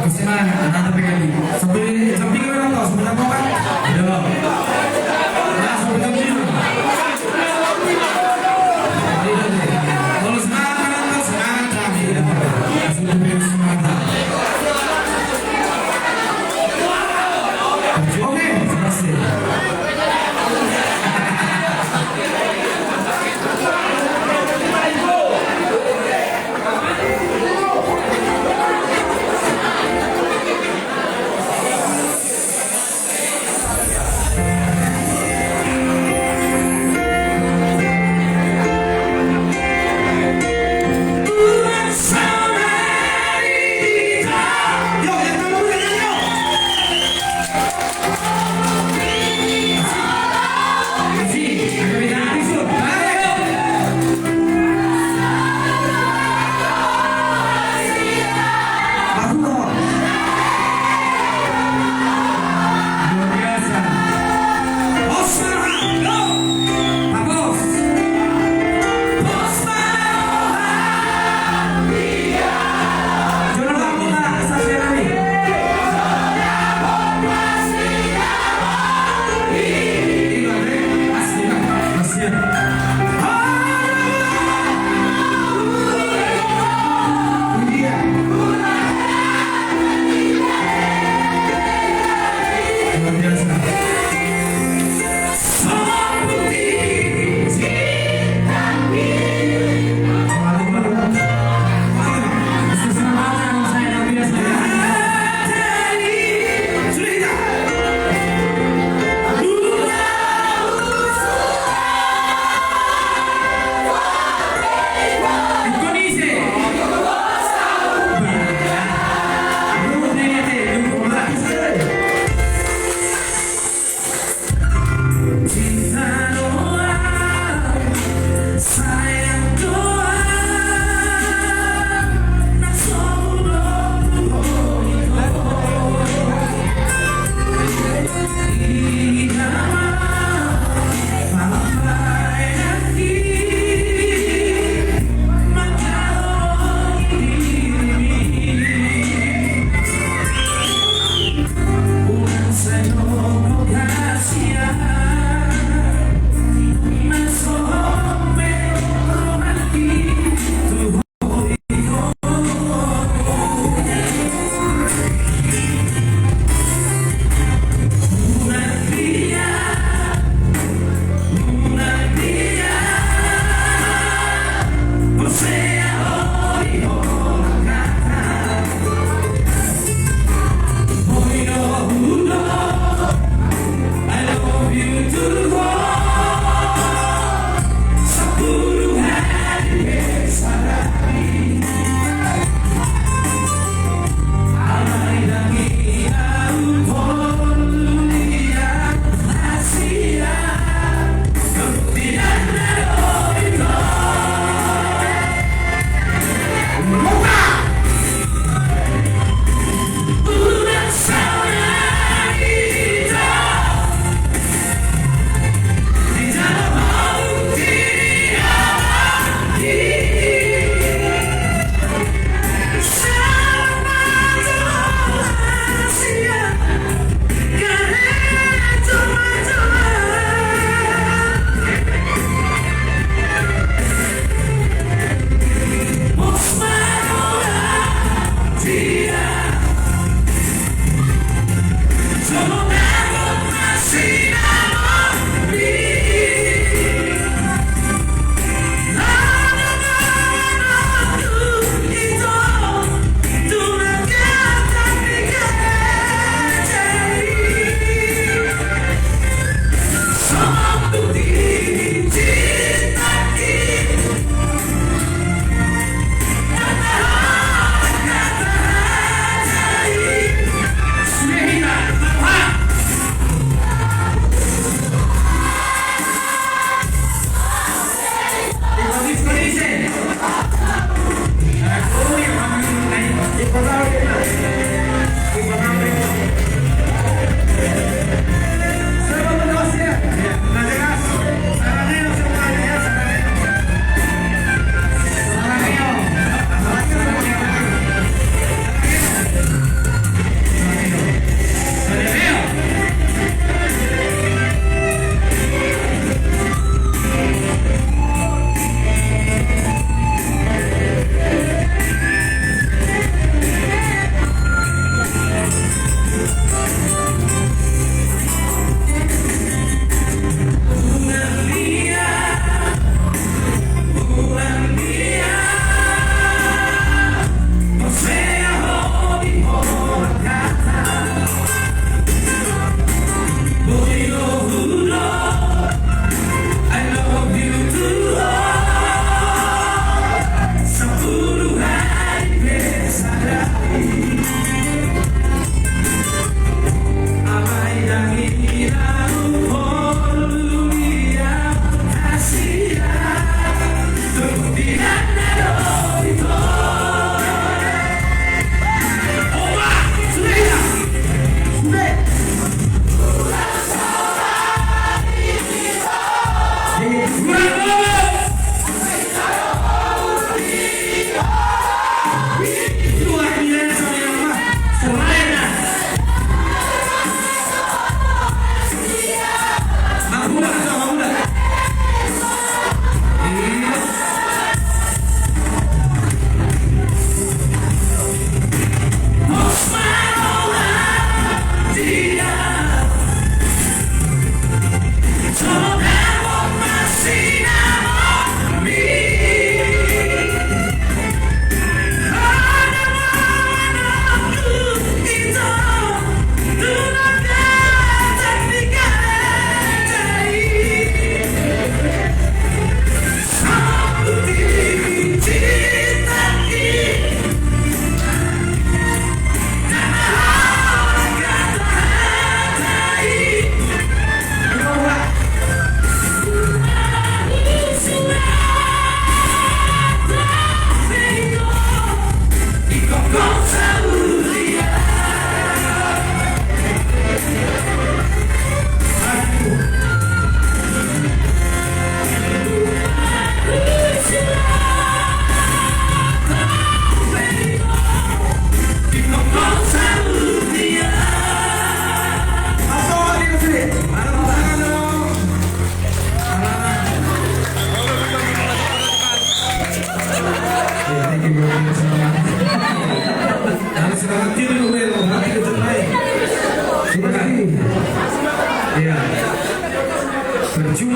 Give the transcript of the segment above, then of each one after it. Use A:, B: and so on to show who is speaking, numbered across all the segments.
A: semangat, anak PKI. Sampai ke mana tau? Sebentar kau kan? Ada. Ya, sebentar dulu. Kalau semangat, semangat kami. Sebentar semangat. Oke, selesai.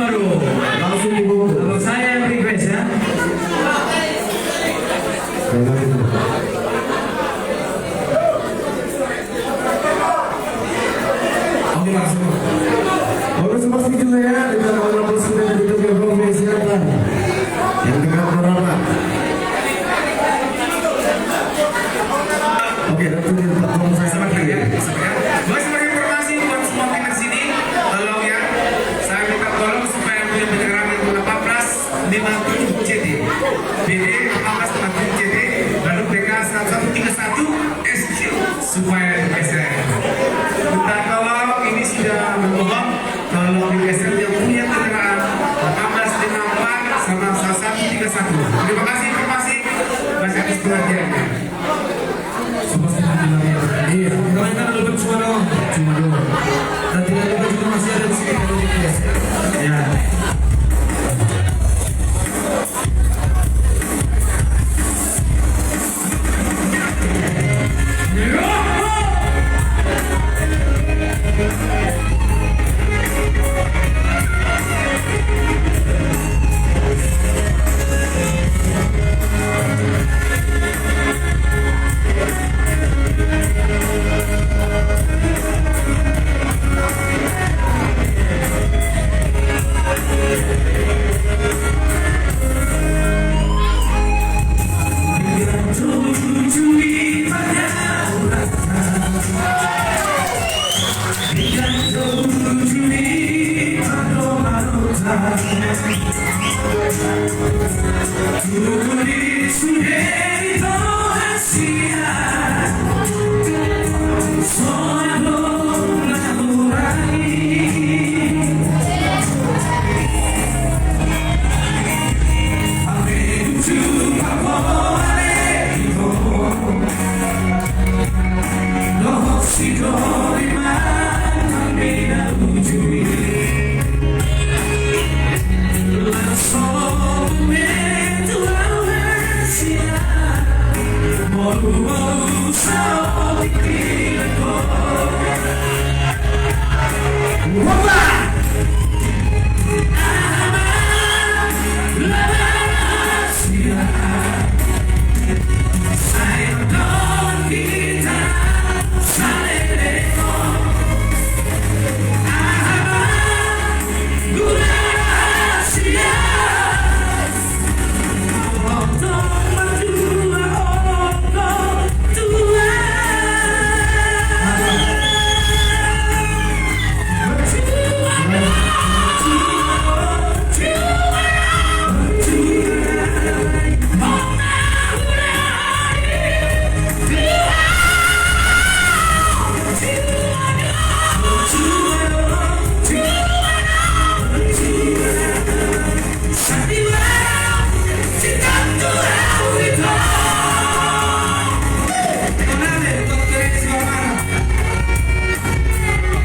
A: baru.
B: Langsung dibungkus.
A: Kalau saya yang request ya. Oke langsung.
B: Oke semua juga ya. Kita ngobrol sudah ditutup ya bro. Silakan. Yang dengar berapa? Oke, langsung ditutupkan saya
A: Sama ya. Buat sebagai informasi buat semua tim di sini, tolong ya. Saya minta tolong supaya punya penyerang yang 1857 CD. BD 1857 CD, lalu BK 1131 SQ supaya digeser. Kita tolong ini sudah memohon tolong digeser yang punya kendaraan 1854 sama 1131. Terima kasih informasi. Masih atas perhatiannya.
B: Iya, kalau kita lupa cuma doang. Dan tidak lupa juga masih ada di sini kalau gitu ya.
A: Ya.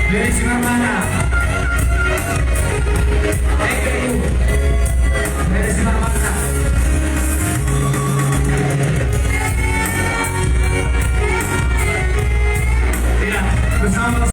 A: Dari Singamana.